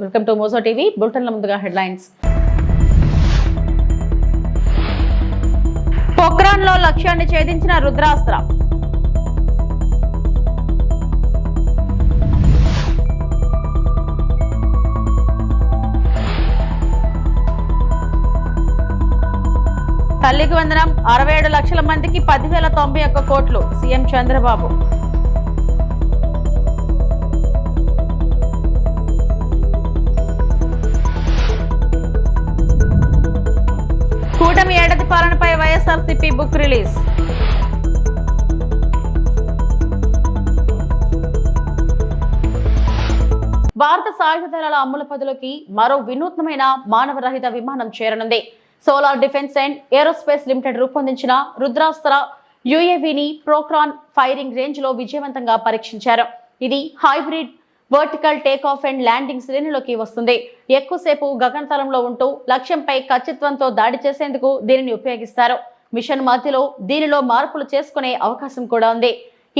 Welcome to Mojo TV. బులెటిన్ల ముందుగా headlines. పొక్రాన్లో లక్ష్యాన్ని ఛేదించిన రుద్రాస్త్ర. తల్లికి వందనం 67 లక్షల మందికి 10,091 కోట్లు సీఎం చంద్రబాబు. కూటమి ఏడాది పాలనపై వైఎస్ఆర్సీపీ బుక్ రిలీజ్. భారత సాయుధ దళాల అమ్ముల పదులకి మరో వినూత్నమైన మానవరహిత విమానం చేరనుంది. Solar defence and aerospace limited రూపొందించిన రుద్రాస్త్ర యుఏవిని ప్రోక్రాన్ ఫైరింగ్ రేంజ్ లో విజయవంతంగా పరీక్షించారు. ఇది hybrid vertical take off and landing శ్రేణిలోకి వస్తుంది. ఎక్కువసేపు గగనతలంలో ఉంటూ లక్ష్యంపై ఖచ్చితత్వంతో దాడి చేసేందుకు దీనిని ఉపయోగిస్తారు. మిషన్ మధ్యలో దీనిలో మార్పులు చేసుకునే అవకాశం కూడా ఉంది.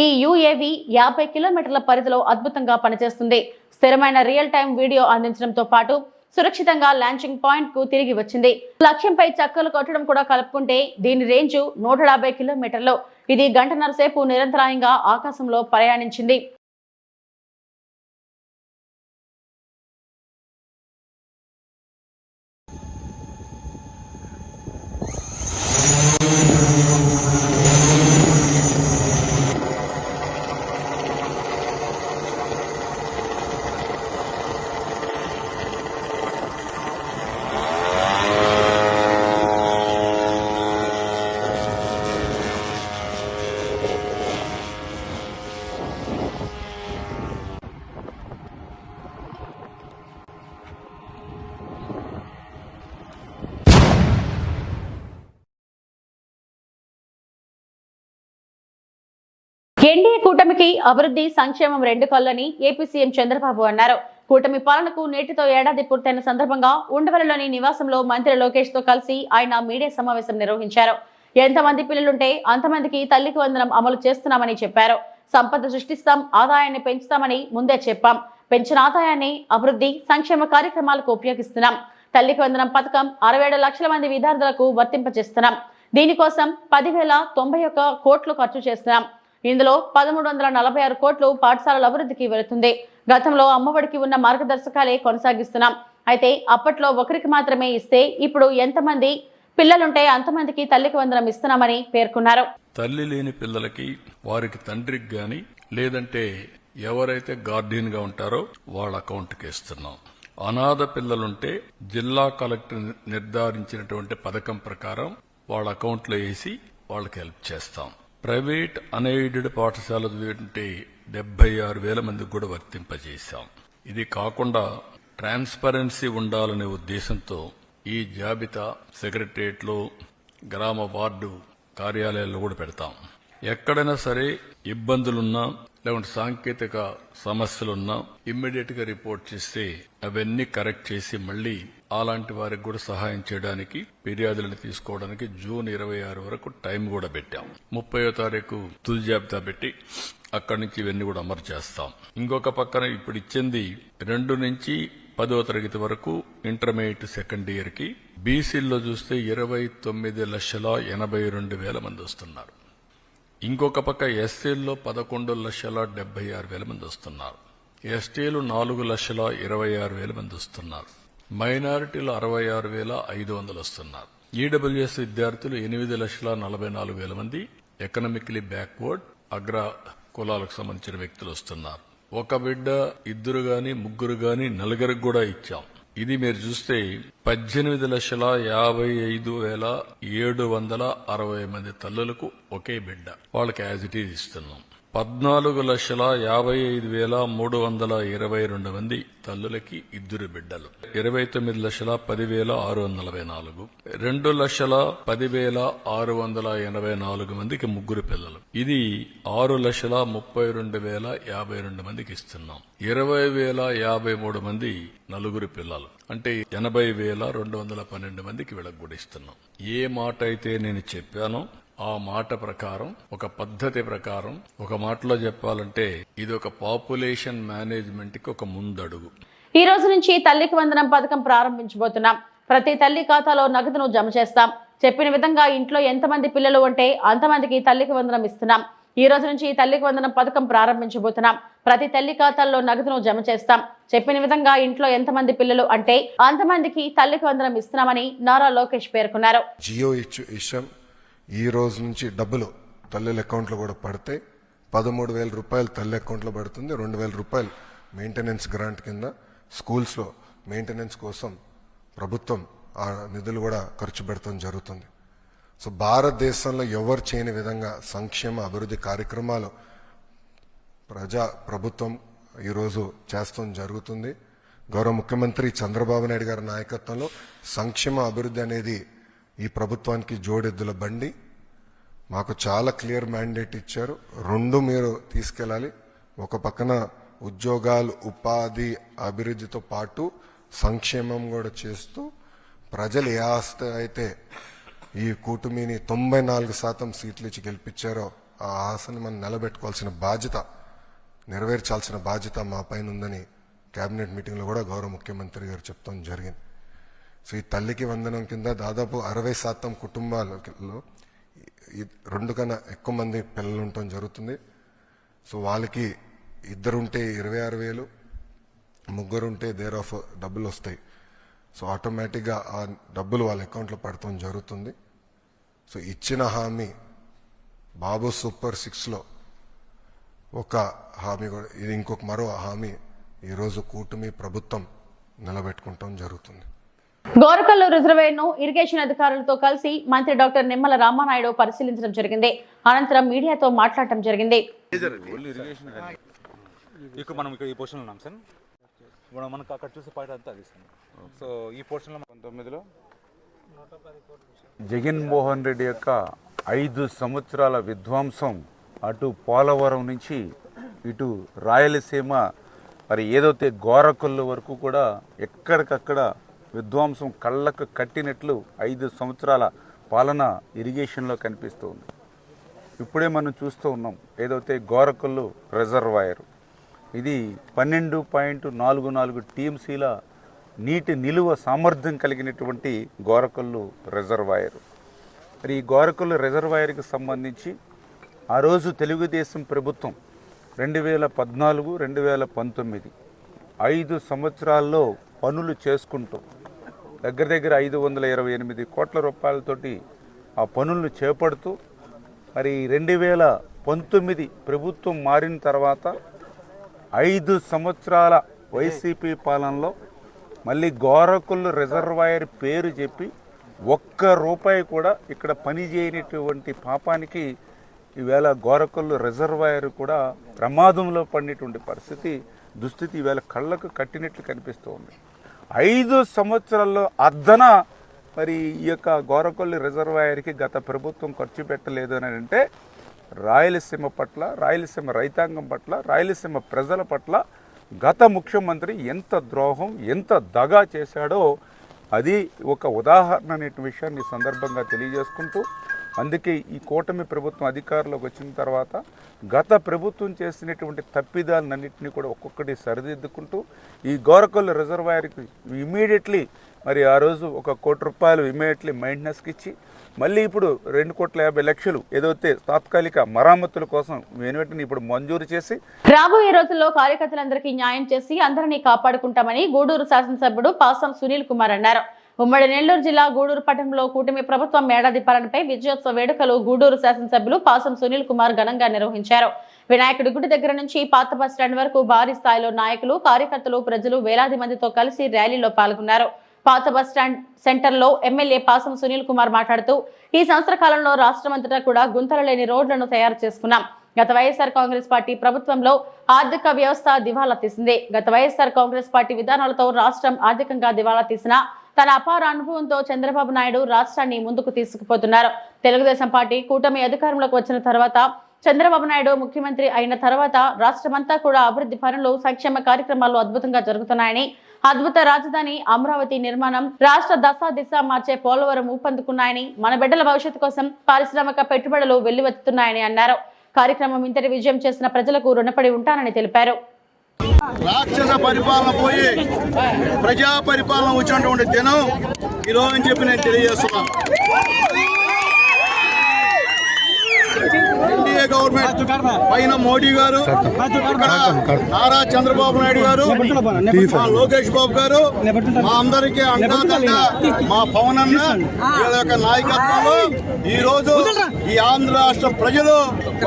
ఈ యుఏవి 50 కిలోమీటర్ల పరిధిలో అద్భుతంగా పనిచేస్తుంది. స్థిరమైన రియల్ టైం వీడియో అందించడంతో పాటు సురక్షితంగా లాంచింగ్ పాయింట్ కు తిరిగి వచ్చింది. లక్ష్యంపై చక్కలు కొట్టడం కూడా కలుపుకుంటే దీని రేంజ్ 150 కిలోమీటర్లు. ఇది గంటన్నర సేపు నిరంతరాయంగా ఆకాశంలో ప్రయాణించింది. ఎన్డీఏ కూటమికి అభివృద్ధి సంక్షేమం రెండు కళ్ళని ఏపీ సీఎం చంద్రబాబు అన్నారు. కూటమి పాలనకు నేటితో ఏడాది పూర్తయిన సందర్భంగా ఉండవల్లిలోని నివాసంలో మంత్రి లోకేష్ తో కలిసి ఆయన మీడియా సమావేశం నిర్వహించారు. ఎంతమంది పిల్లలుంటే అంతమందికి తల్లికి వందనం అమలు చేస్తున్నామని చెప్పారు. సంపద సృష్టిస్తాం, ఆదాయాన్ని పెంచుతామని ముందే చెప్పాం. పెంచిన ఆదాయాన్ని అభివృద్ధి సంక్షేమ కార్యక్రమాలకు ఉపయోగిస్తున్నాం. తల్లికి వందనం పథకం 67 లక్షల మంది విద్యార్థులకు వర్తింపజేస్తున్నాం. దీనికోసం 10,091 కోట్లు ఖర్చు చేస్తున్నాం. ఇందులో 1,346 కోట్లు పాఠశాలల అభివృద్ధికి వెళుతుంది. గతంలో అమ్మఒడికి ఉన్న మార్గదర్శకాలే కొనసాగిస్తున్నాం. అయితే అప్పట్లో ఒకరికి మాత్రమే ఇస్తే ఇప్పుడు ఎంతమంది పిల్లలుంటే అంతమందికి తల్లికి వందనం ఇస్తున్నామని పేర్కొన్నారు. తల్లి లేని పిల్లలకి వారికి తండ్రికి గాని లేదంటే ఎవరైతే గార్డియన్ గా ఉంటారో వాళ్ళ అకౌంట్కి ఇస్తున్నాం. అనాథ పిల్లలుంటే జిల్లా కలెక్టర్ నిర్ధారించినటువంటి పథకం ప్రకారం వాళ్ళ అకౌంట్లో వేసి వాళ్ళకి హెల్ప్ చేస్తాం. ప్రైవేట్ అన్ఎయిడెడ్ పాఠశాల ఉంటే 76,000 మందికి కూడా వర్తింపజేశాం. ఇది కాకుండా ట్రాన్స్పరెన్సీ ఉండాలనే ఉద్దేశంతో ఈ జాబితా సెక్రటరియట్లో, గ్రామ వార్డు కార్యాలయాల్లో కూడా పెడతాం. ఎక్కడైనా సరే ఇబ్బందులున్నా లేకుంటే సాంకేతిక సమస్యలున్నా ఇమ్మీడియట్ గా రిపోర్ట్ చేస్తే అవన్నీ కరెక్ట్ చేసి మళ్లీ అలాంటి వారికి కూడా సహాయం చేయడానికి ఫిర్యాదులను తీసుకోవడానికి జూన్ 26 వరకు టైం కూడా పెట్టాం. 30వ తారీఖు తుది జాబితా పెట్టి అక్కడి నుంచి ఇవన్నీ కూడా అమలు చేస్తాం. ఇంకొక పక్కన ఇప్పుడు ఇచ్చింది 2 నుంచి 10వ తరగతి వరకు ఇంటర్మీడియట్ సెకండ్ ఇయర్ కి బీసీల్లో చూస్తే 29,82,000 మంది వస్తున్నారు. ఇంకొక పక్క ఎస్సీల్లో 11,76,000 మంది వస్తున్నారు. ఎస్టీలు 4,26,000 మంది వస్తున్నారు. మైనారిటీలు 66,500 వస్తున్నారు. ఈడబ్ల్యూఎస్ విద్యార్థులు 8,44,000 మంది ఎకనామికలీ బ్యాక్వర్డ్ అగ్ర కులాలకు సంబంధించిన వ్యక్తులు వస్తున్నారు. ఒక బిడ్డ, ఇద్దరు గాని ముగ్గురు గాని నలుగురికి కూడా ఇచ్చాం. ఇది మీరు చూస్తే 18,55,760 మంది తల్లులకు ఒకే బిడ్డ, వాళ్ళకి యాజ్ ఇట్ ఈజ్ ఇస్తున్నాం. 14,55,322 మంది తల్లులకి ఇద్దరు బిడ్డలు, 29,10,644, 2,10,684 మందికి ముగ్గురు పిల్లలు. ఇది 6,32,052 మందికి ఇస్తున్నాం. 20,053 మంది నలుగురు పిల్లలు, అంటే 80,212 మందికి వీళ్ళకి కూడా ఇస్తున్నాం. ఏ మాట అయితే నేను చెప్పానో ఆ మాట ప్రకారం, ఒక పద్ధతి ప్రకారం, ఒక మాటలో చెప్పాలంటే ఇది ఒక పాపులేషన్ మేనేజ్మెంట్ కి ఒక ముందడుగు. ఈ రోజు నుంచి తల్లికి వందనం పథకం ప్రారంభించబోతున్నాం. ప్రతి తల్లి ఖాతాలో నగదును జమ చేస్తాం. చెప్పిన విధంగా ఇంట్లో ఎంతమంది పిల్లలు ఉంటే అంతమందికి తల్లికి వందనం ఇస్తున్నాం. ఈ రోజు నుంచి తల్లికి వందనం పథకం ప్రారంభించబోతున్నాం. ప్రతి తల్లి ఖాతాల్లో నగదును జమ చేస్తాం. చెప్పిన విధంగా ఇంట్లో ఎంతమంది పిల్లలు అంటే అంతమందికి తల్లికి వందనం ఇస్తున్నామని నారా లోకేష్ పేర్కొన్నారు. జియో ఇష్యం ఈ రోజు నుంచి డబ్బులు తల్లుల అకౌంట్లో కూడా పడితే 13,000 రూపాయలు తల్లి అకౌంట్లో పడుతుంది. 2,000 రూపాయలు మెయింటెనెన్స్ గ్రాంట్ కింద స్కూల్స్లో మెయింటెనెన్స్ కోసం ప్రభుత్వం ఆ నిధులు కూడా ఖర్చు పెడతాం జరుగుతుంది. సో భారతదేశంలో ఎవరు చేయని విధంగా సంక్షేమ అభివృద్ధి కార్యక్రమాలు ప్రభుత్వం ఈరోజు చేస్తాం జరుగుతుంది. గౌరవ ముఖ్యమంత్రి చంద్రబాబు నాయుడు గారి నాయకత్వంలో సంక్షేమ అభివృద్ధి అనేది ఈ ప్రభుత్వానికి జోడెద్దుల బండి. మాకు చాలా క్లియర్ మ్యాండేట్ ఇచ్చారు. రెండు మీరు తీసుకెళ్ళాలి. ఒక పక్కన ఉద్యోగాలు, ఉపాధి, అభివృద్ధితో పాటు సంక్షేమం కూడా చేస్తూ ప్రజలు ఏ ఆస్త అయితే ఈ కూటమిని 94% సీట్లు ఇచ్చి గెలిపించారో ఆ ఆశని మనం నిలబెట్టుకోవాల్సిన బాధ్యత, నెరవేర్చాల్సిన బాధ్యత మా పైన ఉందని కేబినెట్ మీటింగ్లో కూడా గౌరవ ముఖ్యమంత్రి గారు చెప్తాం జరిగింది. సో ఈ తల్లికి వందనం కింద దాదాపు 60% కుటుంబాలలో 2 కన్నా ఎక్కువ మంది పిల్లలు ఉండటం జరుగుతుంది. సో వాళ్ళకి 2 ఉంటే 26,000, 3 ఉంటే దేర్ ఆఫ్ డబ్బులు వస్తాయి. సో ఆటోమేటిక్గా ఆ డబ్బులు వాళ్ళ అకౌంట్లో పడటం జరుగుతుంది. సో ఇచ్చిన హామీ బాబు సూపర్ 6లో ఒక హామీ కూడా, ఇది ఇంకొక మరో హామీ ఈరోజు కూటమి ప్రభుత్వం నిలబెట్టుకుంటాం జరుగుతుంది. గోరకల్లు రిజర్వేయర్ ను ఇరిగేషన్ అధికారులతో కలిసి మంత్రి డాక్టర్ నిమ్మల రామానాయుడు పరిశీలించడం జరిగింది. అనంతరం మీడియాతో మాట్లాడటం జరిగింది. మనం ఇక్కడ ఈ పొజిషన్లో ఉన్నాం సార్. ఇప్పుడు మనకు అక్కడ చూసే పాయింట్ అంతా అది సార్. సో ఈ పొజిషన్లో 19లో జగన్మోహన్ రెడ్డి యొక్క 5 సంవత్సరాల విధ్వంసం అటు పోలవరం నుంచి ఇటు రాయలసీమ మరి ఏదైతే గోరకల్లు వరకు కూడా ఎక్కడికక్కడ విధ్వంసం కళ్ళకు కట్టినట్లు 5 సంవత్సరాల పాలన ఇరిగేషన్లో కనిపిస్తుంది. ఇప్పుడే మనం చూస్తూ ఉన్నాం ఏదైతే గోరకల్లు రిజర్వాయర్, ఇది 12.44 టీఎంసీల నీటి నిలువ సామర్థ్యం కలిగినటువంటి గోరకల్లు రిజర్వాయర్. మరి ఈ గోరకల్లు రిజర్వాయర్కి సంబంధించి ఆ రోజు తెలుగుదేశం ప్రభుత్వం 2014, 2019 5 సంవత్సరాల్లో పనులు చేసుకుంటూ దగ్గర 528 కోట్ల రూపాయలతోటి ఆ పనులను చేపడుతూ మరి 2019 ప్రభుత్వం మారిన తర్వాత 5 సంవత్సరాల వైసీపీ పాలనలో మళ్ళీ గోరకల్లు రిజర్వాయర్ పేరు చెప్పి 1 రూపాయి కూడా ఇక్కడ పని చేయనటువంటి పాపానికి ఈవేళ గోరకల్లు రిజర్వాయర్ కూడా ప్రమాదంలో పడినటువంటి దుస్థితి ఈవేళ కళ్ళకు కట్టినట్లు కనిపిస్తూ ఉంది. 5 సంవత్సరాల్లో అద్దన మరి ఈ యొక్క గోరకల్లు రిజర్వాయర్కి గత ప్రభుత్వం ఖర్చు పెట్టలేదు అని అంటే రాయలసీమ పట్ల, రాయలసీమ రైతాంగం పట్ల, రాయలసీమ ప్రజల పట్ల గత ముఖ్యమంత్రి ఎంత ద్రోహం, ఎంత దగా చేశాడో అది ఒక ఉదాహరణ అనే విషయాన్ని సందర్భంగా తెలియజేసుకుంటూ, అందుకే ఈ కూటమి ప్రభుత్వం అధికారంలోకి వచ్చిన తర్వాత గత ప్రభుత్వం చేసినటువంటి తప్పిదాలన్నింటినీ కూడా ఒక్కొక్కటి సరిదిద్దుకుంటూ ఈ గోరకల్లు రిజర్వాయర్కి ఇమీడియట్లీ మరి ఆ రోజు 1 కోటి రూపాయలు ఇమీడియట్లీ మెయింటెనెన్స్కి ఇచ్చి మళ్ళీ ఇప్పుడు 2,50,00,000 ఏదైతే తాత్కాలిక మరామతుల కోసం వెనువెంటనే ఇప్పుడు మంజూరు చేసి రాబోయే రోజుల్లో కార్యకర్తలందరికీ న్యాయం చేసి అందరినీ కాపాడుకుంటామని గూడూరు శాసనసభ్యుడు పాసం సునీల్ కుమార్ అన్నారు. ఉమ్మడి నెల్లూరు జిల్లా గూడూరు పట్టణంలో కూటమి ప్రభుత్వం ఏడాది పాలనపై విజయోత్సవ వేడుకలు గూడూరు శాసనసభ్యులు పాసం సునీల్ కుమార్ ఘనంగా నిర్వహించారు. వినాయకుడి గుడి దగ్గర నుంచి పాత బస్టాండ్ వరకు భారీ స్థాయిలో నాయకులు, కార్యకర్తలు, ప్రజలు వేలాది మందితో కలిసి ర్యాలీలో పాల్గొన్నారు. పాత బస్టాండ్ సెంటర్ లో ఎమ్మెల్యే పాసం సునీల్ కుమార్ మాట్లాడుతూ, ఈ సంవత్సర కాలంలో రాష్ట్రమంతటా కూడా గుంతలు లేని రోడ్లను తయారు చేసుకున్నాం. గత వైఎస్ఆర్ కాంగ్రెస్ పార్టీ ప్రభుత్వంలో ఆర్థిక వ్యవస్థ దివాలా తీసింది. గత వైఎస్ఆర్ కాంగ్రెస్ పార్టీ విధానాలతో రాష్ట్రం ఆర్థికంగా దివాలా తీసినా తన అపార అనుభవంతో చంద్రబాబు నాయుడు రాష్ట్రాన్ని ముందుకు తీసుకుపోతున్నారు. తెలుగుదేశం పార్టీ కూటమి అధికారంలోకి వచ్చిన తర్వాత, చంద్రబాబు నాయుడు ముఖ్యమంత్రి అయిన తర్వాత రాష్ట్రమంతా కూడా అభివృద్ధి పనులు, సంక్షేమ కార్యక్రమాలు అద్భుతంగా జరుగుతున్నాయని, అద్భుత రాజధాని అమరావతి నిర్మాణం, రాష్ట్ర దిశ మార్చే పోలవరం ఊపందుకున్నాయని, మన బిడ్డల భవిష్యత్తు కోసం పారిశ్రామిక పెట్టుబడులు వెల్లువెత్తుతున్నాయని అన్నారు. కార్యక్రమం ఇంతటి విజయం చేసిన ప్రజలకు రుణపడి ఉంటానని తెలిపారు. రాక్షస పరిపాలన పోయి ప్రజా పరిపాలన వచ్చినటువంటి దినం ఈరోజు అని చెప్పి నేను తెలియజేస్తున్నాను. ఎన్డీఏ గవర్నమెంట్ పైన మోడీ గారు, ఇక్కడ నారా చంద్రబాబు నాయుడు గారు, మా లోకేష్ బాబు గారు, మా అందరికీ అండాదండ మా పవన్ అన్న వీళ్ళ యొక్క నాయకత్వంలో ఈ రోజు ఈ ఆంధ్ర రాష్ట్ర ప్రజలు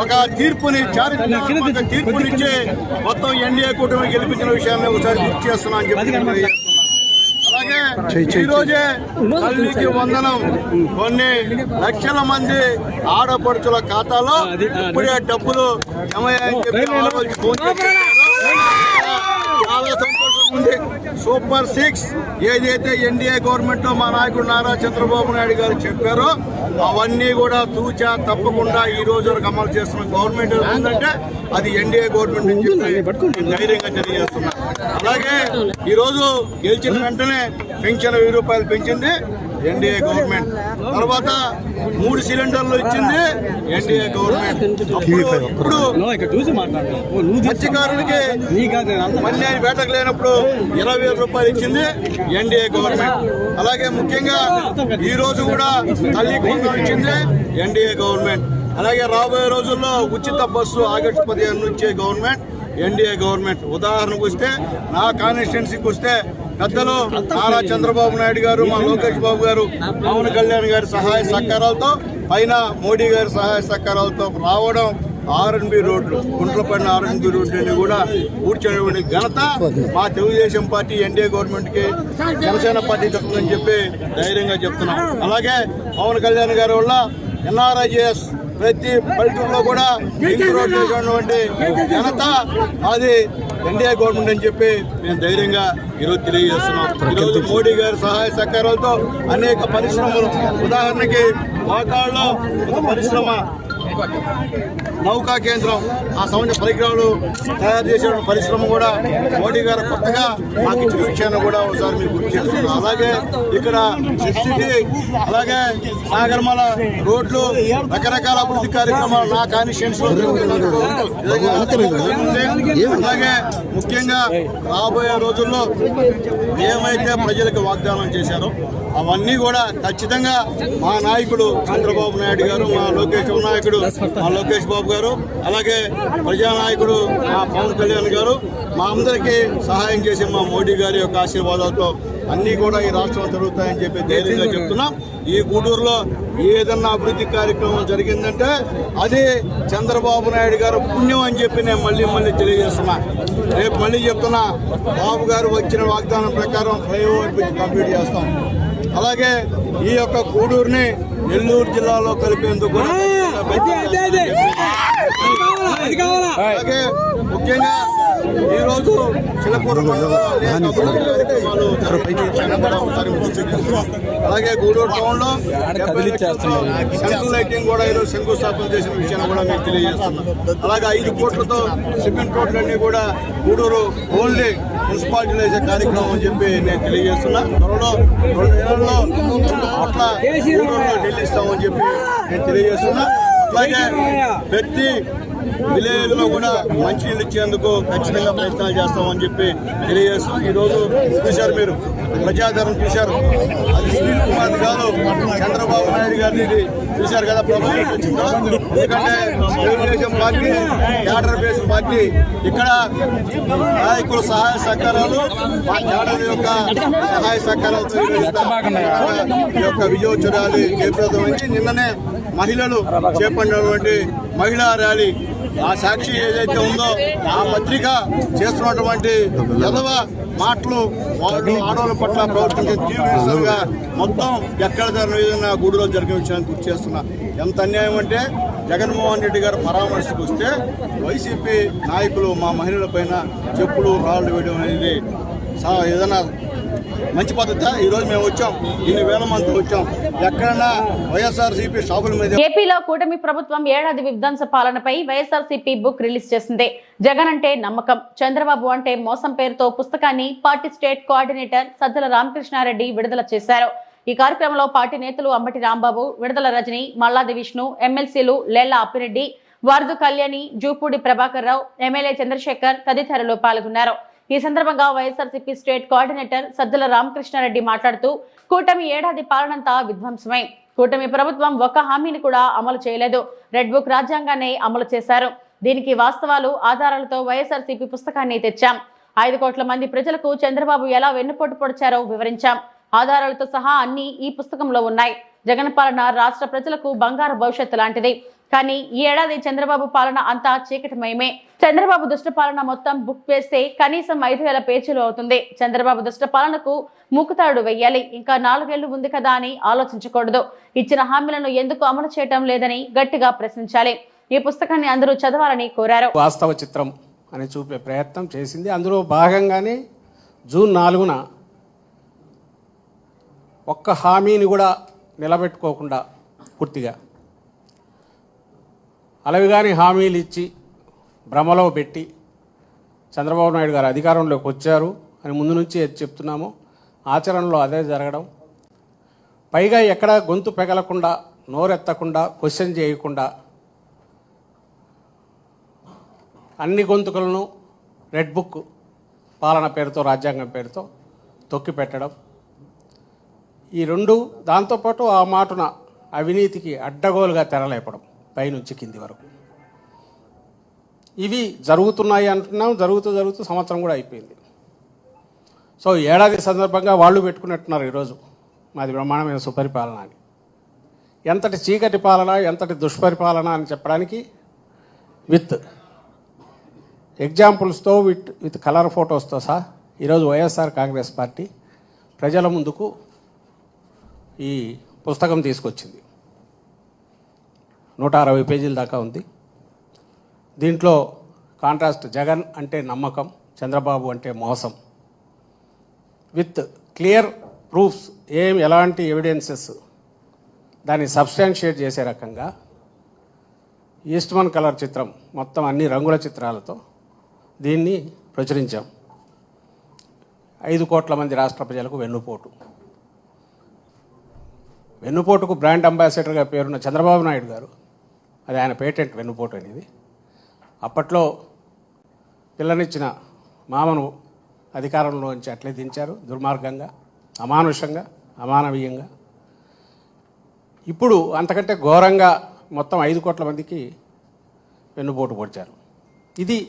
ఒక తీర్పుని చారిత్రాత్మక తీర్పునిచ్చి మొత్తం ఎన్డీఏ కూటమి గెలిపించిన విషయాన్ని ఒకసారి గుర్తు చేస్తున్నా అని చెప్పి. అలాగే ఈ రోజే తల్లికి వందనం కొన్ని లక్షల మంది ఆడపడుచుల ఖాతాలో ఇప్పుడే డబ్బులు జమయ్యాయని చెప్పి ఫోన్ చేశారు. చాలా సంతోషం ఉంది. సూపర్ 6 ఏదైతే ఎన్డీఏ గవర్నమెంట్ లో మా నాయకుడు నారా చంద్రబాబు నాయుడు గారు చెప్పారో అవన్నీ కూడా తూచా తప్పకుండా ఈ రోజు వరకు అమలు చేస్తున్న గవర్నమెంట్ ఏంటంటే అది ఎన్డీఏ గవర్నమెంట్ అని చెప్పి ధైర్యంగా తెలియజేస్తున్నా. అలాగే ఈ రోజు గెలిచిన వెంటనే పెన్షన్ 1000 రూపాయలు పెంచింది ఎన్డీఏ గవర్నమెంట్. తర్వాత 3 సిలిండర్లు ఇచ్చింది ఎన్డీఏ గవర్నమెంట్. ఇప్పుడు మత్స్యకారులకి మళ్ళీ వేటకు లేనప్పుడు 20,000 రూపాయలు ఇచ్చింది ఎన్డీఏ గవర్నమెంట్. అలాగే ముఖ్యంగా ఈ రోజు కూడా తల్లికి వందనం ఇచ్చింది ఎన్డీఏ గవర్నమెంట్. అలాగే రాబోయే రోజుల్లో ఉచిత బస్సు ఆగస్టు 15 నుంచి గవర్నమెంట్ ఎన్డీఏ గవర్నమెంట్. ఉదాహరణకు వస్తే నా కాన్స్టిట్యున్సీకి వస్తే పెద్దలు నారా చంద్రబాబు నాయుడు గారు, మా లోకేష్ బాబు గారు, పవన్ కళ్యాణ్ గారి సహాయ సహకారాలతో పైన మోడీ గారి సహాయ సహకారాలతో రావడం ఆర్ఎన్బి రోడ్లు గుంట్లపడిన ఆర్ఎన్బి రోడ్డుని కూడా పూడ్చేటువంటి ఘనత మా తెలుగుదేశం పార్టీ ఎన్డీఏ గవర్నమెంట్ కి జనసేన పార్టీ చెప్తుందని చెప్పి ధైర్యంగా చెప్తున్నాం. అలాగే పవన్ కళ్యాణ్ గారి వల్ల ఎన్ఆర్ఐజేఎస్ ప్రతి పల్లెటూరులో కూడా లింక్ రోడ్ చేసినటువంటి ఘనత అది ఎన్డీఏ గవర్నమెంట్ అని చెప్పి మేము ధైర్యంగా ఈరోజు తెలియజేస్తున్నాం. ఈరోజు మోడీ గారి సహాయ సహకారాలతో అనేక పరిశ్రమలు, ఉదాహరణకి వాకాళ్ళలో ఒక పరిశ్రమ నౌకా కేంద్రం, ఆ సౌండ్ పరికరాలు తయారు చేసే పరిశ్రమ కూడా మోడీ గారు కొత్తగా మాకు ఇచ్చిన విషయాన్ని కూడా ఒకసారి మీకు గుర్తు చేస్తున్నాం. అలాగే ఇక్కడ సిటీ, అలాగే సాగర్మల రోడ్లు, రకరకాల అభివృద్ధి కార్యక్రమాలు నా కాన్స్టిట్యున్సీలో అలాగే ముఖ్యంగా రాబోయే రోజుల్లో ఏమైతే ప్రజలకు వాగ్దానం చేశారో అవన్నీ కూడా ఖచ్చితంగా మా నాయకుడు చంద్రబాబు నాయుడు గారు, మా లోకేష్ నాయకుడు మా లోకేష్ బాబు గారు, అలాగే ప్రజానాయకుడు మా పవన్ కళ్యాణ్ గారు, మా అందరికీ సహాయం చేసే మా మోడీ గారి యొక్క ఆశీర్వాదాలతో అన్నీ కూడా ఈ రాష్ట్రంలో జరుగుతాయని చెప్పి ధైర్యంగా చెప్తున్నాం. ఈ గూడూరులో ఏదన్నా అభివృద్ధి కార్యక్రమం జరిగిందంటే అది చంద్రబాబు నాయుడు గారు పుణ్యం అని చెప్పి నేను మళ్ళీ తెలియజేస్తున్నా. రేపు మళ్ళీ చెప్తున్నా, బాబు గారు వచ్చిన వాగ్దానం ప్రకారం ఫ్లైఓవర్ బ్రిడ్జ్ కంప్లీట్ చేస్తాం. అలాగే ఈ యొక్క గూడూరుని నెల్లూరు జిల్లాలో కలిపేందుకు కూడా అలాగే ముఖ్యంగా ఈ రోజు చిలకూరు అలాగే గూడూరు టౌన్ లో సెంట్రల్ లైటింగ్ కూడా ఈరోజు శంకుస్థాపన చేసిన విషయాన్ని కూడా మీకు తెలియజేస్తున్నాం. అలాగే 5 కోట్లతో సిమెంట్ రోడ్లన్నీ కూడా గూడూరు ఓన్లీ మున్సిపాలిటీలో వేసే కార్యక్రమం అని చెప్పి నేను తెలియజేస్తున్నా. త్వరలో 2 నెలల్లో 2 కోట్ల గూడూరులో ఢిల్లీ ఇస్తామని చెప్పి నేను తెలియజేస్తున్నా. అలాగే ప్రతి విలేజ్ లో కూడా మంచినీళ్ళు ఇచ్చేందుకు ఖచ్చితంగా ప్రయత్నాలు చేస్తామని చెప్పి తెలియజేస్తాం. ఈ రోజు చూశారు, మీరు ప్రజాదరణ చూశారు, అది సునీల్ కుమార్ కాదు చంద్రబాబు నాయుడు గారిని చూశారు కదా ప్రభుత్వం వచ్చిందో. ఎందుకంటే Telugu Desam party cadre based party, ఇక్కడ నాయకుల సహాయ సహకారాలు మా క్యాడర్ యొక్క సహాయ సహకారాలతో ఈ యొక్క విజయోత్సవాలు జయప్రదమైంది. నిన్ననే మహిళలు చేపట్టినటువంటి మహిళా ర్యాలీ, ఆ సాక్షి ఏదైతే ఉందో ఆ పత్రిక చేస్తున్నటువంటి ఎదవ మాటలు వాళ్ళు ఆడవాళ్ళ పట్ల ప్రవర్తించే తీవ్రంగా మొత్తం ఎక్కడ జరిగిన గూడులో జరిగిన విషయాన్ని గుర్తు చేస్తున్నా. ఎంత అన్యాయం అంటే జగన్మోహన్ రెడ్డి గారు పరామర్శకు వస్తే వైసీపీ నాయకులు మా మహిళల పైన చెప్పులు రాళ్ళు వేయడం అనేది ఏదైనా మంచి పద్ధతి? ఈ రోజు మేము వచ్చాం, ఇన్ని వేల మంది వచ్చాం, ఎక్కడన్నా వైఎస్ఆర్సీపీ షాపుల మీద. ఏపీలో కూటమి ప్రభుత్వం ఏడాది విధ్వంస పాలనపై వైఎస్ఆర్సీపీ బుక్ రిలీజ్ చేసింది. జగన్ అంటే నమ్మకం, చంద్రబాబు అంటే మోసం పేరుతో పుస్తకాన్ని party state coordinator Sajjala Ramakrishna Reddy విడుదల చేశారు. ఈ కార్యక్రమంలో పార్టీ నేతలు అంబటి రాంబాబు, విడుదల రజని, మల్లాది విష్ణు, ఎమ్మెల్సీలు లేళ్ల అప్పిరెడ్డి, వారదు కళ్యాణి, జూపూడి ప్రభాకర్ రావు, ఎమ్మెల్యే చంద్రశేఖర్ తదితరులు పాల్గొన్నారు. ఈ సందర్భంగా వైఎస్ఆర్సీపీ స్టేట్ కోఆర్డినేటర్ సజ్జల రామకృష్ణారెడ్డి మాట్లాడుతూ కూటమి ఏడాది పాలనంతా విధ్వంసమై కూటమి ప్రభుత్వం ఒక్క హామీని కూడా అమలు చేయలేదు. రెడ్ బుక్ రాజ్యాంగాన్ని అమలు చేశారు. దీనికి వాస్తవాలు ఆధారాలతో వైఎస్ఆర్సీపీ పుస్తకాన్ని తెచ్చాం. 5 కోట్ల మంది ప్రజలకు చంద్రబాబు ఎలా వెన్నుపోటు పొడిచారో వివరించాం. ఆధారాలతో సహా అన్ని ఈ పుస్తకంలో ఉన్నాయి. జగన్ పాలన రాష్ట్ర ప్రజలకు బంగారు భవిష్యత్తు లాంటిది. కానీ ఈ ఏడాది చంద్రబాబు పాలన అంతా చీకటిమయమే. చంద్రబాబు దుష్ట పాలన మొత్తం బుక్ వేస్తే కనీసం 5,000 పేజీలు అవుతుంది. చంద్రబాబు దుష్ట పాలనకు మూకుతాడు వెయ్యాలి. ఇంకా 4 ఏళ్లు ఉంది కదా అని ఆలోచించకూడదు. ఇచ్చిన హామీలను ఎందుకు అమలు చేయటం లేదని గట్టిగా ప్రశ్నించాలి. ఈ పుస్తకాన్ని అందరూ చదవాలని కోరారు. వాస్తవ చిత్రం అని చూపే ప్రయత్నం చేసింది. అందులో భాగంగానే జూన్ 4న ఒక్క హామీని కూడా నిలబెట్టుకోకుండా పూర్తిగా అలవిగాని హామీలు ఇచ్చి భ్రమలో పెట్టి చంద్రబాబు నాయుడు గారు అధికారంలోకి వచ్చారు అని ముందు నుంచి చెప్తున్నాము. ఆచరణలో అదే జరగడం, పైగా ఎక్కడ గొంతు పెగలకుండా, నోరెత్తకుండా, క్వశ్చన్ చేయకుండా అన్ని గొంతుకలను రెడ్ బుక్ పాలన పేరుతో, రాజ్యాంగం పేరుతో తొక్కి పెట్టడం, ఈ రెండు, దాంతోపాటు ఆ మాటున అవినీతికి అడ్డగోలుగా తెరలేపడం పైనుంచి కింది వరకు. ఇవి జరుగుతున్నాయి అంటున్నాం. జరుగుతూ సంవత్సరం కూడా అయిపోయింది. సో ఏడాది సందర్భంగా వాళ్ళు పెట్టుకున్నట్టున్నారు ఈరోజు మాది బ్రహ్మాండమైన సుపరిపాలన అని. ఎంతటి చీకటి పాలన, ఎంతటి దుష్పరిపాలన అని చెప్పడానికి విత్ ఎగ్జాంపుల్స్తో, విత్ కలర్ ఫొటోస్తో సహా ఈరోజు వైఎస్ఆర్ కాంగ్రెస్ పార్టీ ప్రజల ముందుకు ఈ పుస్తకం తీసుకొచ్చింది. 160 పేజీల దాకా ఉంది. దీంట్లో కాంట్రాస్ట్ జగన్ అంటే నమ్మకం, చంద్రబాబు అంటే మోసం, విత్ క్లియర్ ప్రూఫ్స్, ఎలాంటి ఎవిడెన్సెస్ దాన్ని సబ్స్టాన్షియేట్ చేసే రకంగా ఈస్ట్మన్ కలర్ చిత్రం, మొత్తం అన్ని రంగుల చిత్రాలతో దీన్ని ప్రచురించాం. 5 కోట్ల మంది రాష్ట్ర ప్రజలకు వెన్నుపోటుకు బ్రాండ్ అంబాసిడర్గా పేరున్న చంద్రబాబు నాయుడు గారు, అది ఆయన పేటెంట్ వెన్నుపోటు అనేది. అప్పట్లో పిల్లనిచ్చిన మామను అధికారంలోంచి అట్లే దించారు, దుర్మార్గంగా, అమానుషంగా, అమానవీయంగా. ఇప్పుడు అంతకంటే ఘోరంగా మొత్తం 5 కోట్ల మందికి వెన్నుపోటు పొడిచారు. ఇది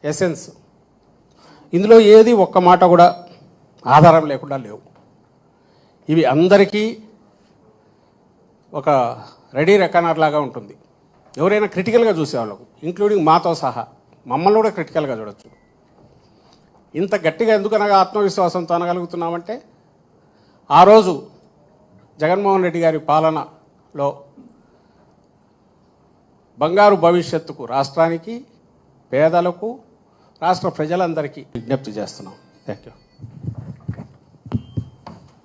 ఎసెన్స్. ఇందులో ఏది ఒక్క మాట కూడా ఆధారం లేకుండా లేవు. ఇవి అందరికీ ఒక రెడీ రెకనర్ లాగా ఉంటుంది. ఎవరైనా క్రిటికల్గా చూసేవాళ్ళకు, ఇంక్లూడింగ్ మాతో సహా, మమ్మల్ని కూడా క్రిటికల్గా చూడొచ్చు. ఇంత గట్టిగా ఎందుకనగా ఆత్మవిశ్వాసంతో అనగలుగుతున్నామంటే, ఆ రోజు జగన్మోహన్ రెడ్డి గారి పాలనలో బంగారు భవిష్యత్తుకు, రాష్ట్రానికి, పేదలకు, రాష్ట్ర ప్రజలందరికీ విజ్ఞప్తి చేస్తున్నాం. Thank you.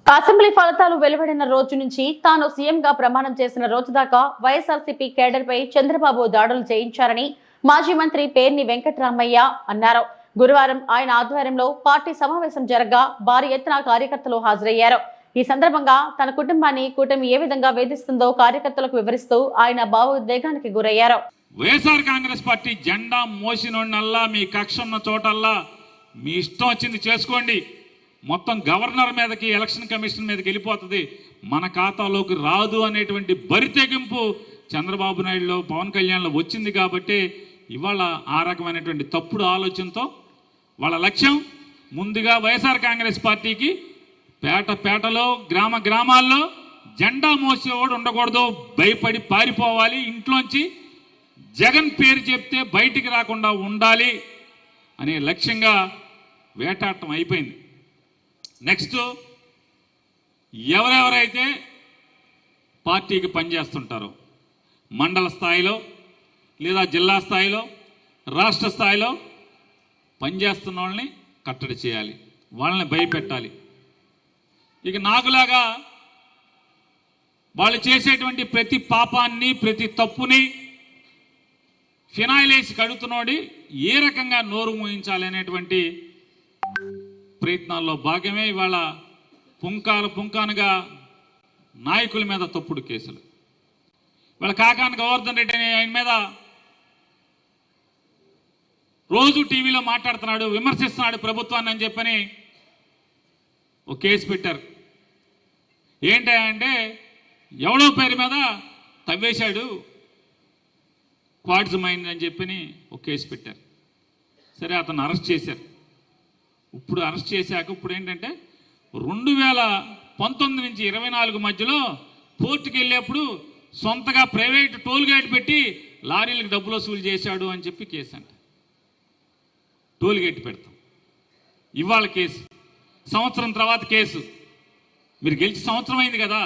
అసెంబ్లీ ఫలితాలు వెలువడిన రోజు నుంచి తాను సీఎంగా ప్రమాణం చేసిన రోజు దాకా వైఎస్ఆర్సీపీ కేడర్పై చంద్రబాబు దాడులు చేయించారని మాజీ మంత్రి పేర్ని వెంకటరామయ్య అన్నారు. గురువారం ఆయన ఆధ్వర్యంలో పార్టీ సమావేశం జరగగా భారీ ఎత్తున కార్యకర్తలు హాజరయ్యారు. ఈ సందర్భంగా తన కుటుంబాన్ని కూటమి ఏ విధంగా వేధిస్తుందో కార్యకర్తలకు వివరిస్తూ ఆయన భావోద్వేగానికి గురయ్యారు. వైఎస్ఆర్ కాంగ్రెస్ పార్టీ జెండా మోసినోళ్ళల్లా, మీ కక్ష ఉన్న చోటల్లా మీ ఇష్టం వచ్చింది చేసుకోండి, మొత్తం గవర్నర్ మీదకి, ఎలక్షన్ కమిషన్ మీదకి వెళ్ళిపోతుంది, మన ఖాతాలోకి రాదు అనేటువంటి బరితెగింపు చంద్రబాబు నాయుడులో, పవన్ కళ్యాణ్లో వచ్చింది. కాబట్టి ఇవాళ ఆ రకమైనటువంటి తప్పుడు ఆలోచనతో వాళ్ళ లక్ష్యం ముందుగా వైఎస్ఆర్ కాంగ్రెస్ పార్టీకి పేటలో, గ్రామాల్లో జెండా మోసేవాడు ఉండకూడదు, భయపడి పారిపోవాలి, ఇంట్లోంచి జగన్ పేరు చెప్తే బయటికి రాకుండా ఉండాలి అనే లక్ష్యంగా వేటాడటం అయిపోయింది. నెక్స్ట్, ఎవరెవరైతే పార్టీకి పనిచేస్తుంటారో మండల స్థాయిలో లేదా జిల్లా స్థాయిలో, రాష్ట్ర స్థాయిలో పనిచేస్తున్న వాళ్ళని కట్టడి చేయాలి, వాళ్ళని భయపెట్టాలి. ఇక నాకులాగా వాళ్ళు చేసేటువంటి ప్రతి పాపాన్ని, ప్రతి తప్పుని ఫినాయిల్ వేసి కడుగుతున్నోడి ఏ రకంగా నోరు మూయించాలి అనేటువంటి ప్రయత్నాల్లో భాగమే ఇవాళ పుంకానుగా నాయకుల మీద తప్పుడు కేసులు. ఇవాళ కాకాని గోవర్ధన్ రెడ్డి అనే ఆయన మీద రోజు టీవీలో మాట్లాడుతున్నాడు, విమర్శిస్తున్నాడు ప్రభుత్వాన్ని అని చెప్పని ఒక కేసు పెట్టారు. ఏంటంటే ఎవడో పేరు మీద తవ్వేశాడు క్వార్ట్జ్ మైన్ అని చెప్పని ఒక కేసు పెట్టారు. సరే, అతను అరెస్ట్ చేశారు. ఇప్పుడు అరెస్ట్ చేశాక ఇప్పుడు ఏంటంటే 2019 నుంచి 24 మధ్యలో పోర్టుకి వెళ్ళేప్పుడు సొంతగా ప్రైవేట్ టోల్ గేట్ పెట్టి లారీలకు డబ్బులు వసూలు చేశాడు అని చెప్పి కేసు అంట. టోల్ గేట్ పెడతాం, ఇవాళ కేసు, సంవత్సరం తర్వాత కేసు. మీరు గెలిచి సంవత్సరం అయింది కదా.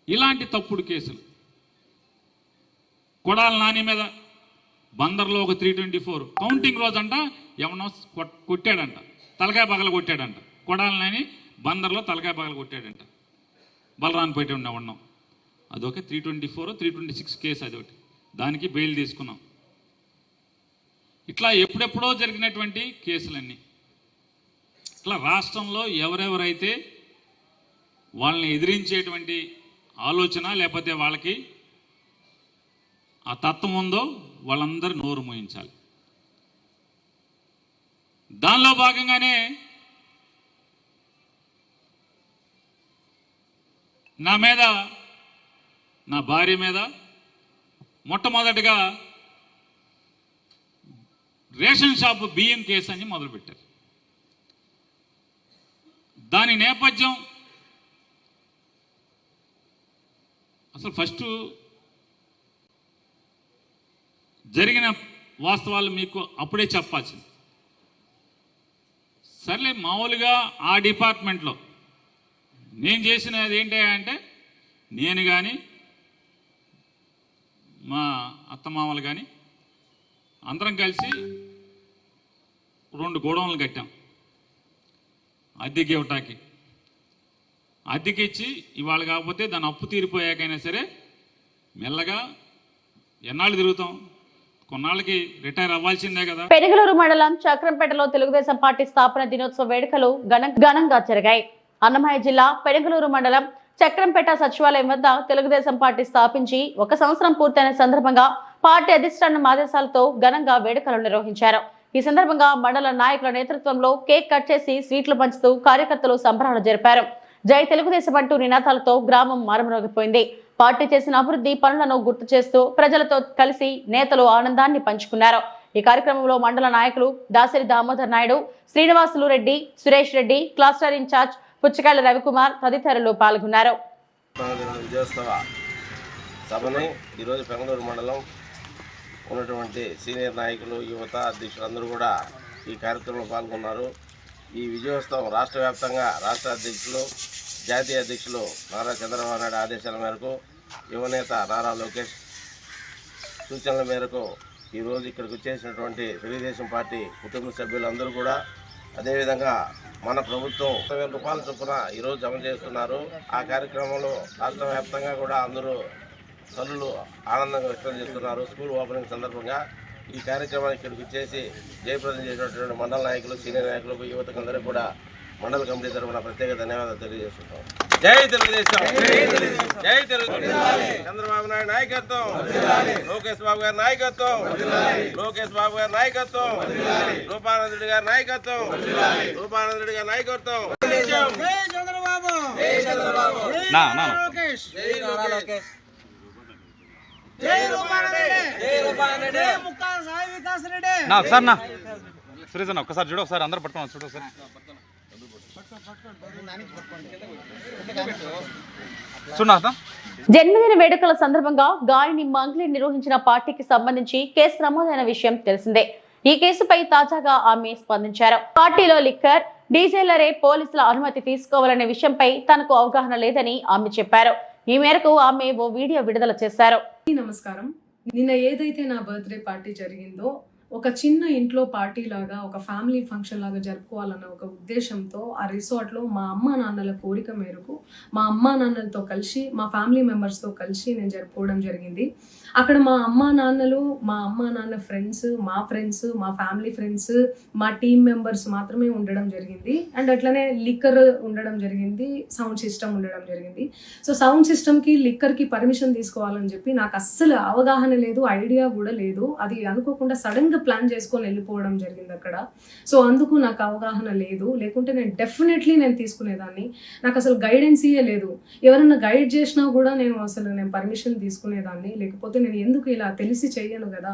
ఇలాంటి తప్పుడు కేసులు. కొడాల నాని మీద బందర్లో ఒక 324 కౌంటింగ్ రోజంట ఎవనో కొట్టాడంట, తలకాయ పగల కొట్టాడంట. కొడాల నాని బందర్లో తలకాయ పగల కొట్టాడంట, బలరాన్పేట ఉన్నాం. అదొక 324 326 కేసు, అదొకటి. దానికి బెయిల్ తీసుకున్నాం. ఇట్లా ఎప్పుడెప్పుడో జరిగినటువంటి కేసులన్నీ. ఇట్లా రాష్ట్రంలో ఎవరెవరైతే వాళ్ళని ఎదిరించేటువంటి ఆలోచన లేకపోతే వాళ్ళకి ఆ తత్వం ఉందో వాళ్ళందరూ నోరు మోయించాలి. దానిలో భాగంగానే నా మీద, నా భార్య మీద మొట్టమొదటిగా రేషన్ షాపు బియ్యం కేసు అని మొదలుపెట్టారు. దాని నేపథ్యం అసలు ఫస్ట్ జరిగిన వాస్తవాలు మీకు అప్పుడే చెప్పాల్సింది. సర్లే, మామూలుగా ఆ డిపార్ట్మెంట్లో నేను చేసినది ఏంటి అంటే, నేను కానీ మా అత్తమామలు కానీ అందరం కలిసి 2 గోడౌన్లు కట్టాం అద్దెకి ఇవ్వటానికి. అద్దెకిచ్చి ఇవాళ కాకపోతే దాని అప్పు తీరిపోయాకైనా సరే మెల్లగా ఎన్నాళ్ళు తిరుగుతాం, కొన్నాళ్ళకి రిటైర్ అవ్వాల్సిందే కదా. పెనుగలూరు మండలం చక్రంపేటలో తెలుగుదేశం పార్టీ స్థాపన దినోత్సవ వేడుకలు ఘనంగా జరిగాయి. అన్నమయ్య జిల్లా పెనుగలూరు మండలం చక్రంపేట సచివాలయం వద్ద తెలుగుదేశం పార్టీ స్థాపించి 1 సంవత్సరం పూర్తయిన సందర్భంగా పార్టీ అధిష్టానం ఆదేశాలతో ఘనంగా వేడుకలు నిర్వహించారు. ఈ సందర్భంగా మండల నాయకుల నేతృత్వంలో కేక్ కట్ చేసి స్వీట్లు పంచుతూ కార్యకర్తలు సంబరాలు జరిపారు. జై తెలుగుదేశం అంటూ నినాదాలతో గ్రామం మారుమోగిపోయింది. పార్టీ చేసిన అభివృద్ధి పనులను గుర్తు చేస్తూ ప్రజలతో కలిసి నేతలు ఆనందాన్ని పంచుకున్నారు. ఈ కార్యక్రమంలో మండల నాయకులు దాసరి దామోదర్ నాయుడు, శ్రీనివాసులు రెడ్డి, సురేష్ రెడ్డి, క్లస్టర్ ఇన్ఛార్జ్ పుచ్చకాయల రవికుమార్ తదితరులు పాల్గొన్నారు. విజయోత్సవ సభని ఈరోజు పెంగళూరు మండలం ఉన్నటువంటి సీనియర్ నాయకులు, యువత, అధ్యక్షులు అందరూ కూడా ఈ కార్యక్రమంలో పాల్గొన్నారు. ఈ విజయోత్సవం రాష్ట్ర వ్యాప్తంగా రాష్ట్ర అధ్యక్షులు, జాతీయ అధ్యక్షులు నారా చంద్రబాబు నాయుడు ఆదేశాల మేరకు, యువనేత నారా లోకేష్ సూచనల మేరకు ఈరోజు ఇక్కడికి వచ్చేసినటువంటి తెలుగుదేశం పార్టీ కుటుంబ సభ్యులందరూ కూడా, అదేవిధంగా మన ప్రభుత్వం 1,000 రూపాయల చొప్పున ఈరోజు జమ చేస్తున్నారు. ఆ కార్యక్రమంలో రాష్ట్ర వ్యాప్తంగా కూడా అందరూ తల్లులు ఆనందంగా వ్యక్తం చేస్తున్నారు. స్కూల్ ఓపెనింగ్ సందర్భంగా ఈ కార్యక్రమానికి ఇక్కడికి వచ్చేసి జయప్రదం చేసినటువంటి మండల నాయకులు, సీనియర్ నాయకులకు, యువతకు అందరికీ కూడా మండల కమిటీ తరఫున ప్రత్యేక ధన్యవాదాలు తెలియజేస్తున్నాం. జై తెలుగుదేశం, జై తెలుగుదేశం. చంద్రబాబు నాయుడు నాయకత్వం, లోకేష్ బాబు గారి నాయకత్వం, లోకేష్ బాబు గారి నాయకత్వం, రూపానందుడి గారి నాయకత్వం, రూపానందుడి గారి నాయకత్వం. ఒకసారి నా సురేష్ అన్న ఒకసారి చూడు, ఒకసారి అందరు పట్టుకున్నాం చూడు ఒకసారి. జన్మదిన వేడుకల సందర్భంగా గాలిని మంగ్లీ నిర్వహించిన పార్టీకి సంబంధించి కేసు నమోదైన విషయం తెలిసిందే. ఈ కేసుపై తాజాగా ఆమె స్పందించారు. పార్టీలో లిక్కర్, డీజేలరే పోలీసుల అనుమతి తీసుకోవాలనే విషయంపై తనకు అవగాహన లేదని ఆమె చెప్పారు. ఈ మేరకు ఆమె ఓ వీడియో విడుదల చేశారు. నమస్కారం. నిన్న ఏదైతే నా బర్త్డే పార్టీ జరిగిందో ఒక చిన్న ఇంట్లో పార్టీ లాగా, ఒక ఫ్యామిలీ ఫంక్షన్ లాగా జరుపుకోవాలన్న ఒక ఉద్దేశంతో ఆ రిసార్ట్లో మా అమ్మా నాన్నల కోరిక మేరకు మా అమ్మా నాన్నలతో కలిసి, మా ఫ్యామిలీ మెంబర్స్తో కలిసి నేను జరుపుకోవడం జరిగింది. అక్కడ మా అమ్మా నాన్న ఫ్రెండ్స్, మా ఫ్యామిలీ ఫ్రెండ్స్, మా టీమ్ మెంబర్స్ మాత్రమే ఉండడం జరిగింది. అండ్ అట్లనే లిక్కర్ ఉండడం జరిగింది, సౌండ్ సిస్టమ్ ఉండడం జరిగింది. సో సౌండ్ సిస్టమ్కి, లిక్కర్కి పర్మిషన్ తీసుకోవాలని చెప్పి నాకు అస్సలు అవగాహన లేదు, ఐడియా కూడా లేదు. అది అనుకోకుండా సడన్గా ప్లాన్ చేసుకొని వెళ్ళిపోవడం జరిగింది అక్కడ. సో అందుకు నాకు అవగాహన లేదు, లేకుంటే నేను డెఫినెట్లీ తీసుకునేదాన్ని. నాకు అసలు గైడెన్సీయే లేదు. ఎవరైనా గైడ్ చేసినా కూడా నేను పర్మిషన్ తీసుకునేదాన్ని, లేకపోతే నేను ఎందుకు ఇలా తెలిసి చెయ్యను కదా.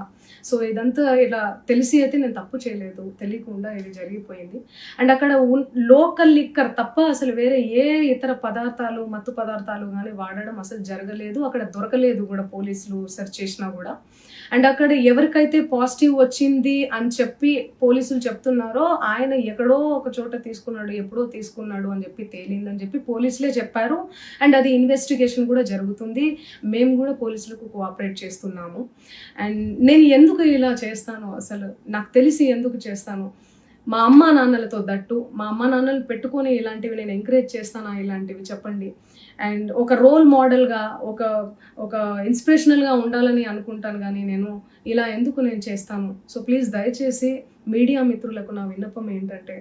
సో ఇదంతా ఇలా తెలిసి అయితే నేను తప్పు చేయలేదు, తెలియకుండా ఇది జరిగిపోయింది. అండ్ అక్కడ లోకల్ లిక్కర్ తప్ప అసలు వేరే ఏ ఇతర పదార్థాలు, మత్తు పదార్థాలు కానీ వాడడం అసలు జరగలేదు. అక్కడ దొరకలేదు కూడా, పోలీసులు సెర్చ్ చేసినా కూడా. అండ్ అక్కడ ఎవరికైతే పాజిటివ్ వచ్చింది అని చెప్పి పోలీసులు చెప్తున్నారో ఆయన ఎక్కడో ఒక చోట తీసుకున్నాడు, ఎప్పుడో తీసుకున్నాడు అని చెప్పి తేలిందని చెప్పి పోలీసులే చెప్పారు. అండ్ అది ఇన్వెస్టిగేషన్ కూడా జరుగుతుంది. మేము కూడా పోలీసులకు కోఆపరేట్ చేస్తున్నాము. అండ్ నేను ఎందుకు ఇలా చేస్తాను, అసలు నాకు తెలిసి ఎందుకు చేస్తాను, మా అమ్మా నాన్నలతో దట్టు, మా అమ్మా నాన్నలు పెట్టుకొని ఇలాంటివి నేను ఎంకరేజ్ చేస్తానా, ఇలాంటివి చెప్పండి. అండ్ ఒక రోల్ మోడల్గా, ఒక ఇన్స్పిరేషనల్గా ఉండాలని అనుకుంటాను, కానీ నేను ఇలా ఎందుకు నేను చేస్తాను. సో ప్లీజ్ దయచేసి మీడియా మిత్రులకు నా విన్నపం ఏంటంటే,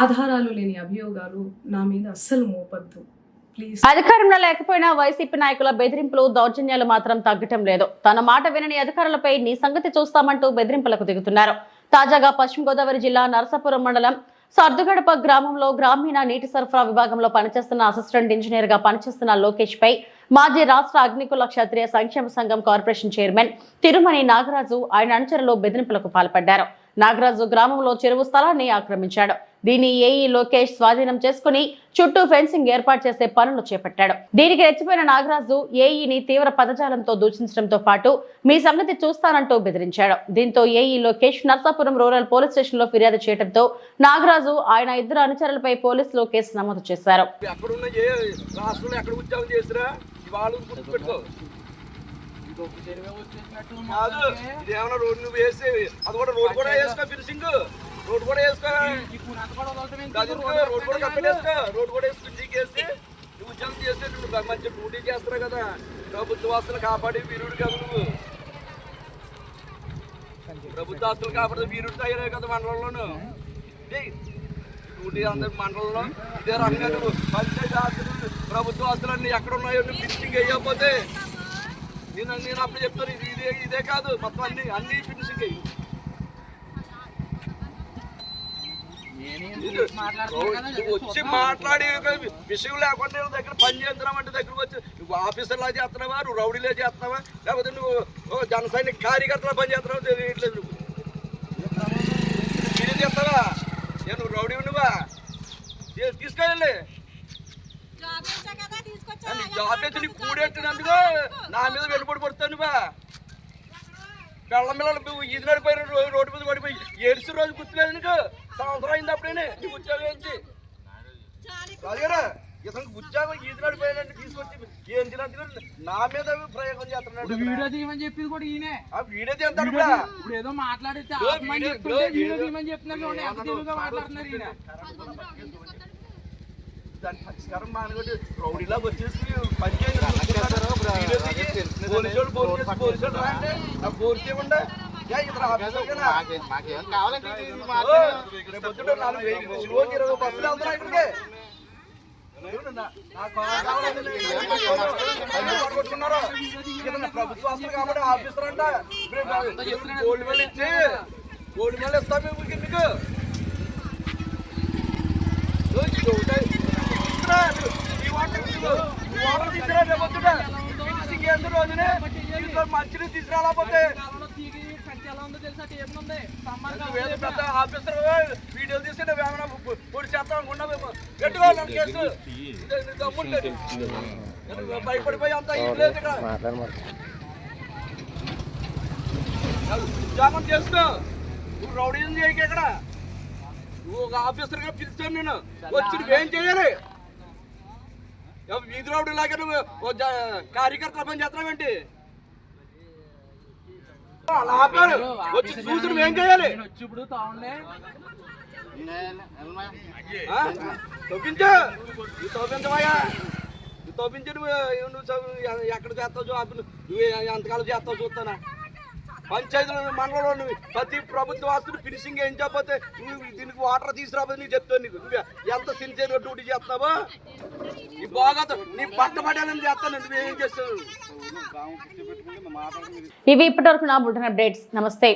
ఆధారాలు లేని అభియోగాలు నా మీద అస్సలు మోపద్దు ప్లీజ్. అధికారంలో లేకపోయినా వైసీపీ నాయకుల బెదిరింపులు, దౌర్జన్యాలు మాత్రం తగ్గటం లేదు. తన మాట వినని అధికారులపై నీ సంగతి చూస్తామంటూ బెదిరింపులకు దిగుతున్నారు. తాజాగా పశ్చిమ గోదావరి జిల్లా నరసాపురం మండలం సర్దుగడప గ్రామంలో గ్రామీణ నీటి సరఫరా విభాగంలో పనిచేస్తున్న అసిస్టెంట్ ఇంజనీర్ గా పనిచేస్తున్న లోకేష్ పై మాజీ రాష్ట్ర అగ్నికుల క్షత్రియ సంక్షేమ సంఘం కార్పొరేషన్ చైర్మన్ తిరుమణి నాగరాజు ఆయన అనుచరులు బెదిరింపులకు పాల్పడ్డారు. నాగరాజు గ్రామంలో చెరువు స్థలాన్ని ఆక్రమించాడు. దీన్ని ఏఈ లోకేష్ స్వాధీనం చేసుకుని చుట్టూ ఫెన్సింగ్ ఏర్పాటు చేసే పనులు చేపట్టాడు. దీనికి రెచ్చిపోయిన నాగరాజు ఏఈని తీవ్ర పదజాలంతో దూషించడంతో పాటు మీ సంగతి చూస్తానంటూ బెదిరించాడు. దీంతో AE Lokesh Narsapuram rural police station లో ఫిర్యాదు చేయడంతో నాగరాజు ఆయన ఇద్దరు అనుచరులపై పోలీసులు కేసు నమోదు చేశారు. రోడ్ కూడా వేసుకో, రోడ్ కూడా కప్పేసుకో, రోడ్ కూడా వేసుకుని దిగేసి నువ్వు ఉద్యోగం చేస్తే నువ్వు మంచి డ్యూటీ చేస్తున్నావు కదా. ప్రభుత్వ ఆస్తులు కాపాడే వీరుడు కదా నువ్వు. ప్రభుత్వ ఆస్తులు కాపాడే వీరుడు అయ్యారు కదా మండలంలోను. డ్యూటీ అందరి మండలంలో ఇదే రంగా నువ్వు పంచాయతీ ఆస్తులు, ప్రభుత్వ ఆస్తులు అన్ని ఎక్కడ ఉన్నాయో నువ్వు ఫినిషింగ్ వేయకపోతే నేను అప్పుడు చెప్తాను. ఇదే కాదు, మొత్తం అన్ని ఫినిషింగ్ అయ్యి వచ్చి మాట్లాడి విషయం లేకుండా దగ్గర పని చేస్తున్నామంటే దగ్గరకు వచ్చి నువ్వు ఆఫీసర్లా చేస్తున్నావా, నువ్వు రౌడీలా చేస్తున్నావా, లేకపోతే నువ్వు జన సైనిక కార్యకర్తలా పని చేస్తున్నావా తెలియట్లేదు. నువ్వు చేస్తావా, నువ్వు రౌడీ నువ్వా తీసుకెళ్ళి జాబ్ అయితే నీకు కూడెట్టినందుకు నా మీద వెలుబడి పడుతావు. నువ్వా పిల్లలు ఈది నడిపోయిన రోడ్డు మీద పడిపోయి ఏడుసు రోజు గుర్తులేదు నీకు. సంవత్సరం అయింది అప్పుడే నీకు ఉద్యోగం ఏంటి అదేరా. ఇతనికి ఉద్యోగం ఈది నడిపోయినట్టు తీసుకొచ్చి ఏం తినందుకు నా మీద ప్రయోగం చేస్తున్నాడు. వీడియో తీయమని చెప్పింది కూడా ఈయనే. వీడియో తీస్తాడు కూడా. ఇప్పుడు ఏదో మాట్లాడితే వీడియో తీయమని చెప్తున్నారు, ఎంత తెలుగుగా మాట్లాడుతున్నారు ఈయన. దాని పరిష్కారం మానగొట్టి రౌడీలా వచ్చేసి పని చేయాలి. పోలీసులు రాండి, నాకు పోలీసు ఇవ్వండి. ఇతర ఆఫీసర్ కదా 20 బస్సులు వెళ్తున్నా ఇక్కడికి. ప్రభుత్వ ఆస్తులు కాబట్టి ఆఫీసర్ అంట గోల్డ్ మెడల్ ఇచ్చి గోల్డ్ మెడల్ ఇస్తాం మీకు. మంచిని తీసుకురాలేకపోతే పెద్ద ఆఫీసర్ వీడియోలు తీసి ఏమైనా పొడి చేస్తాం అనుకున్నావేమో. పెట్టుకోవాలి కేసు భయపడిపోయి అంతా ఇది లేదు ఇక్కడ. ఉద్యోగం చేసుకో, నువ్వు రౌడీ చేయక ఇక్కడ. నువ్వు ఒక ఆఫీసర్గా పిలుస్తాను నేను వచ్చి నువ్వేం చేయాలి. వీధి రౌడీ లాగా నువ్వు కార్యకర్తల పని చేస్తున్నావేంటి. అలా ఆపారు. వచ్చి చూసి నువ్వేం చేయాలి? వచ్చి ఇప్పుడు తావులే తొప్పించు, తోపించమయ్యా, తోపించి నువ్వు ఎక్కడ చేస్తావు జాబ్, నువ్వు ఎంతకాలం చేస్తావు చూస్తానా. పంచాయతీలో మండలంలో నువ్వు ప్రతి ప్రభుత్వ ఆస్తులు ఫినిషింగ్ ఏం చెప్పకపోతే నువ్వు దీనికి వాటర్ తీసుకురాబోతే నీకు చెప్తాను. నీకు నువ్వు ఎంత సిన్సియర్గా డ్యూటీ చేస్తున్నావో నీ బాగా నీ పట్టబడాలని చేస్తాను. నువ్వేం చేస్తావు? ఇవి ఇప్పటివరకు నా బులెటిన్ అప్డేట్స్. నమస్తే.